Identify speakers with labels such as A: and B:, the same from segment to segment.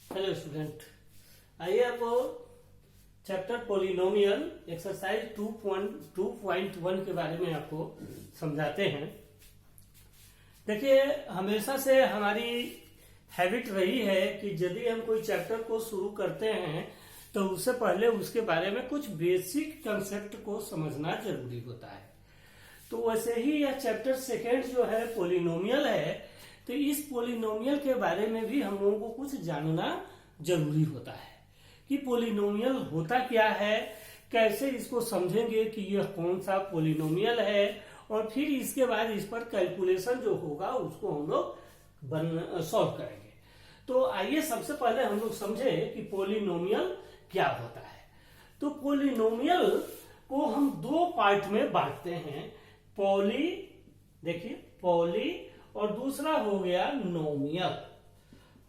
A: Hello student, आइए आपको chapter polynomial exercise 2.1 के बारे में आपको समझाते हैं। देखिए, हमेशा से हमारी हैबिट रही है कि यदि हम कोई चैप्टर को शुरू करते हैं तो उससे पहले उसके बारे में कुछ बेसिक कंसेप्ट को समझना जरूरी होता है। तो वैसे ही यह चैप्टर सेकेंड जो है पोलिनोमियल है, तो इस पोलिनोमियल के बारे में भी हम लोगों को कुछ जानना जरूरी होता है कि पोलिनोमियल होता क्या है, कैसे इसको समझेंगे कि यह कौन सा पोलिनोमियल है, और फिर इसके बाद इस पर कैलकुलेशन जो होगा उसको हम लोग सॉल्व करेंगे। तो आइए सबसे पहले हम लोग समझे कि पोलिनोमियल क्या होता है। तो पोलिनोमियल को हम दो पार्ट में बांटते हैं, पॉली और दूसरा हो गया नोमियल।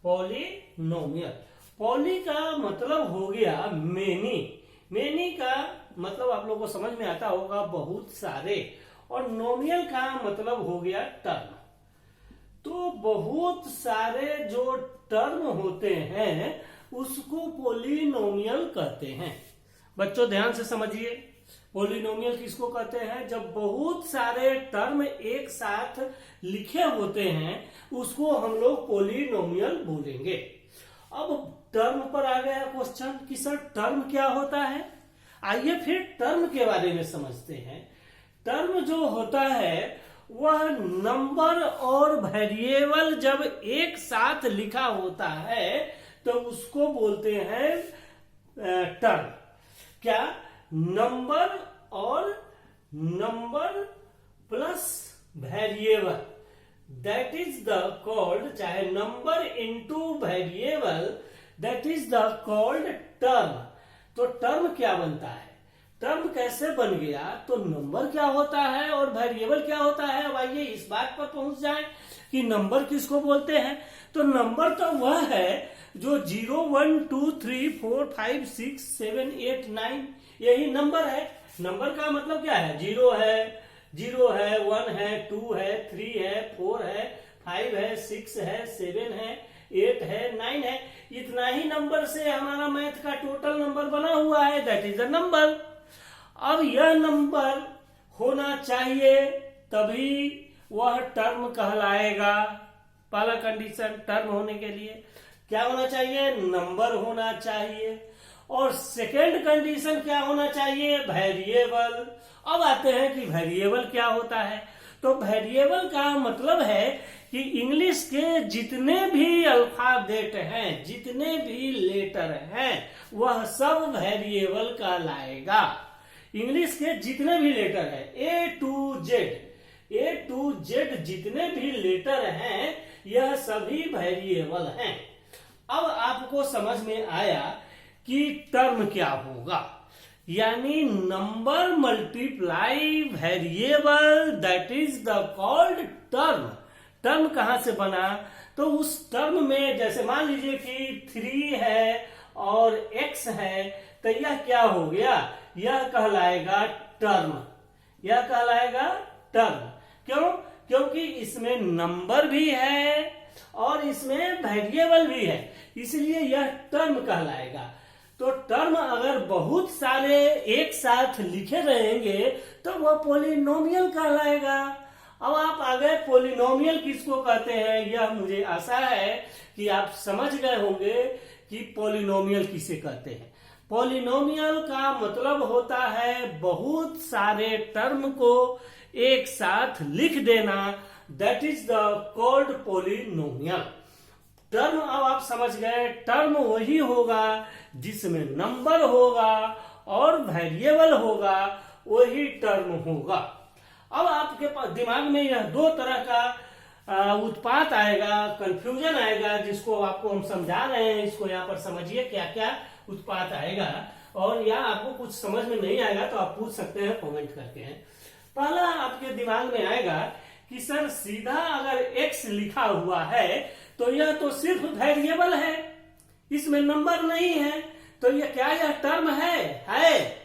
A: पॉलिनोमियल, पॉली का मतलब हो गया मेनी का मतलब आप लोगों को समझ में आता होगा बहुत सारे, और नोमियल का मतलब हो गया टर्म। तो बहुत सारे जो टर्म होते हैं उसको पोलिनोमियल कहते हैं। बच्चों ध्यान से समझिए, पोलिनोमियल किसको कहते हैं? जब बहुत सारे टर्म एक साथ लिखे होते हैं उसको हम लोग पोलिनोमियल बोलेंगे। अब टर्म पर आ गया क्वेश्चन कि सर टर्म क्या होता है। आइए फिर टर्म के बारे में समझते हैं। टर्म जो होता है वह नंबर और वेरिएबल जब एक साथ लिखा होता है तो उसको बोलते हैं टर्म। क्या? नंबर और number plus variable, that is the called, चाहे number into variable, that is the called term. तो टर्म क्या बनता है? टर्म कैसे बन गया? तो नंबर क्या होता है और वेरिएबल क्या होता है। अब आइए इस बात पर पहुंच जाएं कि नंबर किसको बोलते हैं। तो नंबर तो वह है जो 0, 1, 2, 3, 4, 5, 6, 7, 8, 9 यही नंबर है। नंबर का मतलब क्या है? 0 है, 1 है, 2 है, 3 है, 4 है, 5 है, 6 है, 7 है, 8 है, 9 है। इतना ही नंबर से हमारा मैथ का टोटल नंबर बना हुआ है, दैट इज द नंबर। अब यह नंबर होना चाहिए तभी वह टर्म कहलाएगा। पहला कंडीशन टर्म होने के लिए क्या होना चाहिए? नंबर होना चाहिए। और सेकेंड कंडीशन क्या होना चाहिए? वेरिएबल। अब आते हैं कि वेरिएबल क्या होता है। तो वेरिएबल का मतलब है कि इंग्लिश के जितने भी अल्फाबेट हैं, जितने भी लेटर हैं, वह सब वेरिएबल कहलाएगा। इंग्लिश के जितने भी लेटर हैं, ए टू जेड जितने भी लेटर हैं, यह सभी वेरिएबल हैं। अब आपको समझ में आया कि टर्म क्या होगा, यानी number multiply variable, that is the called term. Term कहां से बना? तो उस टर्म में जैसे मान लीजिए कि 3 है और x है, तो यह क्या हो गया? यह कहलाएगा टर्म। यह कहलाएगा टर्म। क्यों? क्योंकि इसमें नंबर भी है और इसमें वेरिएबल भी है, इसलिए यह टर्म कहलाएगा। तो टर्म अगर बहुत सारे एक साथ लिखे रहेंगे तो वह पोलिनोमियल कहलाएगा। अब आप आ गए पोलिनोमियल किसको कहते हैं, यह मुझे आशा है कि आप समझ गए होंगे कि पोलिनोमियल किसे कहते हैं। पोलिनोमियल का मतलब होता है बहुत सारे टर्म को एक साथ लिख देना, that is the called polynomial. Term अब आप समझ गए, टर्म वही होगा जिसमें नंबर होगा और वेरिएबल होगा, वही टर्म होगा। अब आपके पास दिमाग में यह दो तरह का उत्पात आएगा, कंफ्यूजन आएगा, जिसको आपको हम समझा रहे हैं। इसको यहाँ पर समझिए क्या क्या उत्पात आएगा, और या आपको कुछ समझ में नहीं आएगा तो आप पूछ सकते हैं कमेंट करके। पहला आपके दिमाग में आएगा कि सर सीधा अगर x लिखा हुआ है तो यह तो सिर्फ वेरिएबल है, इसमें नंबर नहीं है, तो यह क्या यह टर्म है?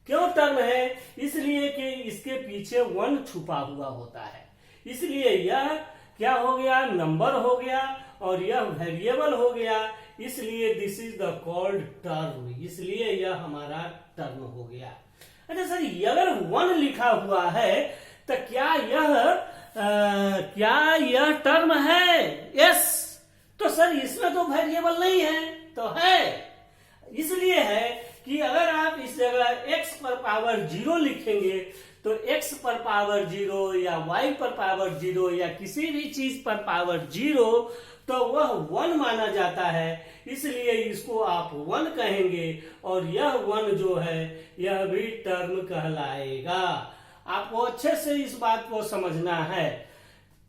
A: क्यों टर्म है? इसलिए कि इसके पीछे 1 छुपा हुआ होता है, इसलिए यह क्या हो गया? नंबर हो गया। और यह वेरिएबल हो गया, इसलिए this is the called term, इसलिए यह हमारा टर्म हो गया। अच्छा सर, अगर 1 लिखा हुआ है तो क्या यह टर्म है? यस। तो सर इसमें तो वेरिएबल नहीं है, तो है, इसलिए है कि अगर आप इस जगह x पर पावर 0 लिखेंगे तो x पर पावर 0 या y पर पावर 0 या किसी भी चीज पर पावर 0 तो वह 1 माना जाता है, इसलिए इसको आप 1 कहेंगे और यह 1 जो है यह भी टर्म कहलाएगा। आपको अच्छे से इस बात को समझना है।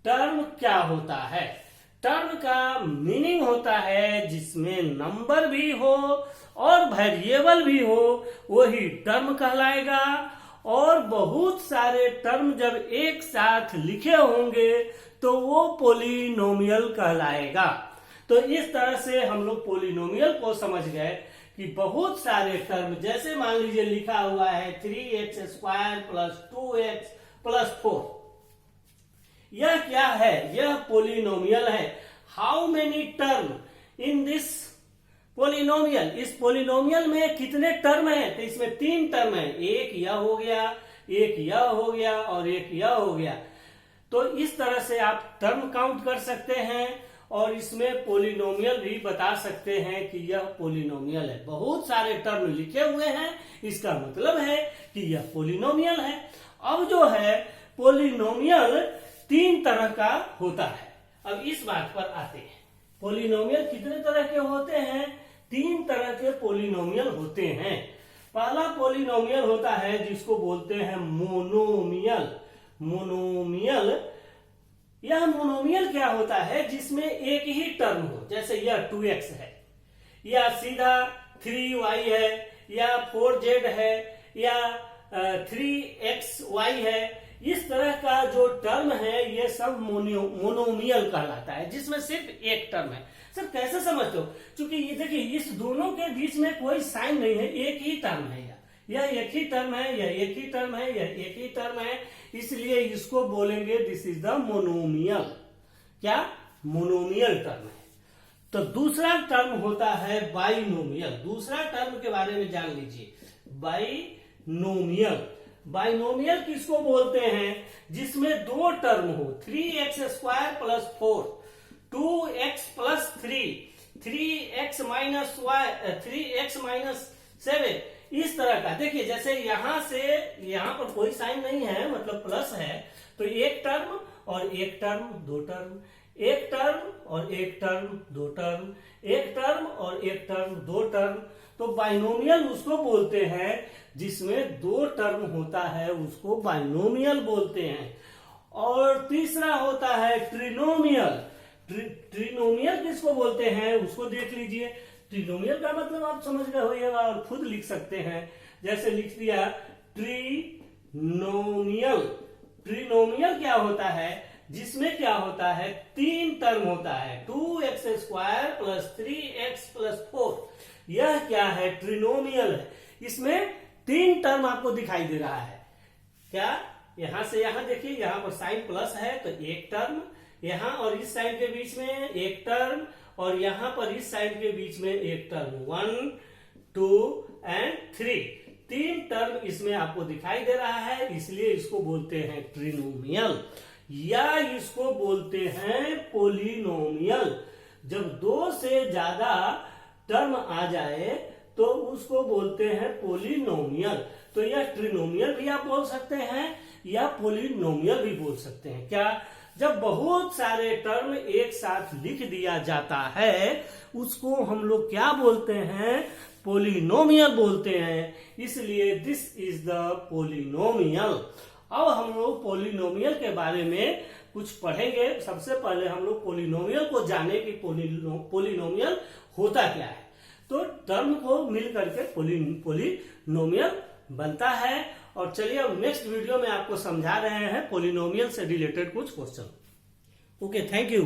A: टर्म क्या होता है? टर्म का मीनिंग होता है जिसमें नंबर भी हो और वेरिएबल भी हो, वही टर्म कहलाएगा। और बहुत सारे टर्म जब एक साथ लिखे होंगे तो वो पोलिनोमियल कहलाएगा। तो इस तरह से हम लोग पोलिनोमियल को समझ गए कि बहुत सारे टर्म, जैसे मान लीजिए लिखा हुआ है 3x² + 2x + 4, यह क्या है? यह पोलिनोमियल है। How many term in this polynomial? इस पोलिनोमियल में कितने टर्म हैं? तो इसमें 3 टर्म है, एक यह हो गया, एक यह हो गया और एक यह हो गया। तो इस तरह से आप टर्म काउंट कर सकते हैं और इसमें पोलिनोमियल भी बता सकते हैं कि यह पोलिनोमियल है। बहुत सारे टर्म लिखे हुए हैं, इसका मतलब है कि यह पोलिनोमियल है। अब जो है पोलिनोमियल 3 तरह का होता है। अब इस बात पर आते हैं, पोलिनोमियल कितने तरह के होते हैं? 3 तरह के पोलिनोमियल होते हैं। पहला पोलिनोमियल होता है जिसको बोलते हैं मोनोमियल। मोनोमियल, यह मोनोमियल क्या होता है? जिसमें एक ही टर्म हो, जैसे यह 2x है या सीधा 3y है या 4z है या 3xy है। इस तरह का जो टर्म है ये सब मोनोमियल कहलाता है, जिसमें सिर्फ एक टर्म है। सर कैसे समझते हो? क्योंकि ये देखिए, इस दोनों के बीच में कोई साइन नहीं है, एक ही टर्म है। यह एक ही टर्म है, यह एक ही टर्म है, यह एक ही टर्म है, इसलिए इसको बोलेंगे दिस इज द मोनोमियल। क्या? मोनोमियल टर्म है। तो दूसरा टर्म होता है बाइनोमियल। दूसरा टर्म के बारे में जान लीजिए, बाइनोमियल। बाइनोमियल किसको बोलते हैं? जिसमें 2 टर्म हो, 3x² + 4, 2x + 3, 3x - 7, इस तरह का। देखिए जैसे यहां से यहां पर कोई साइन नहीं है, मतलब प्लस है, तो एक टर्म और एक टर्म, 2 टर्म, एक टर्म और एक टर्म, 2 टर्म, एक टर्म और एक टर्म, 2 टर्म। तो बाइनोमियल उसको बोलते हैं जिसमें 2 टर्म होता है, उसको बाइनोमियल बोलते हैं। और तीसरा होता है ट्रिनोमियल। ट्रिनोमियल किसको बोलते हैं उसको देख लीजिए। ट्रिनोमियल का मतलब आप समझ गए होइएगा और खुद लिख सकते हैं। जैसे लिख दिया ट्रिनोमियल। ट्रिनोमियल क्या होता है? जिसमें क्या होता है? 3 टर्म होता है, 2x² + 3x + 4। यह क्या है? ट्रिनोमियल है। इसमें 3 टर्म आपको दिखाई दे रहा है। क्या? यहां से यहां देखिए, यहां पर साइन प्लस है तो एक टर्म, यहां और इस साइन के बीच में एक टर्म, और यहां पर इस साइन के बीच में एक टर्म, 1, 2 and 3। 3 टर्म इसमें आपको दिखाई दे रहा है, इसलिए इसको बोलते हैं ट्रिनोमियल या इसको बोलते हैं पोलिनोमियल। जब 2 से ज्यादा टर्म आ जाए तो उसको बोलते हैं पोलिनोमियल। तो यह ट्रिनोमियल भी आप बोल सकते हैं या पोलिनोमियल भी बोल सकते हैं। क्या? जब बहुत सारे टर्म एक साथ लिख दिया जाता है उसको हम लोग क्या बोलते हैं? पोलिनोमियल बोलते हैं। इसलिए दिस इज द पोलिनोमियल। अब हम लोग पोलिनोमियल के बारे में कुछ पढ़ेंगे। सबसे पहले हम लोग पोलिनोमियल को जाने कि पोलिनोमियल होता क्या है। तो टर्म को मिल करके पोलिनोमियल बनता है। और चलिए अब नेक्स्ट वीडियो में आपको समझा रहे हैं पोलिनोमियल से रिलेटेड कुछ क्वेश्चन। Okay, thank you.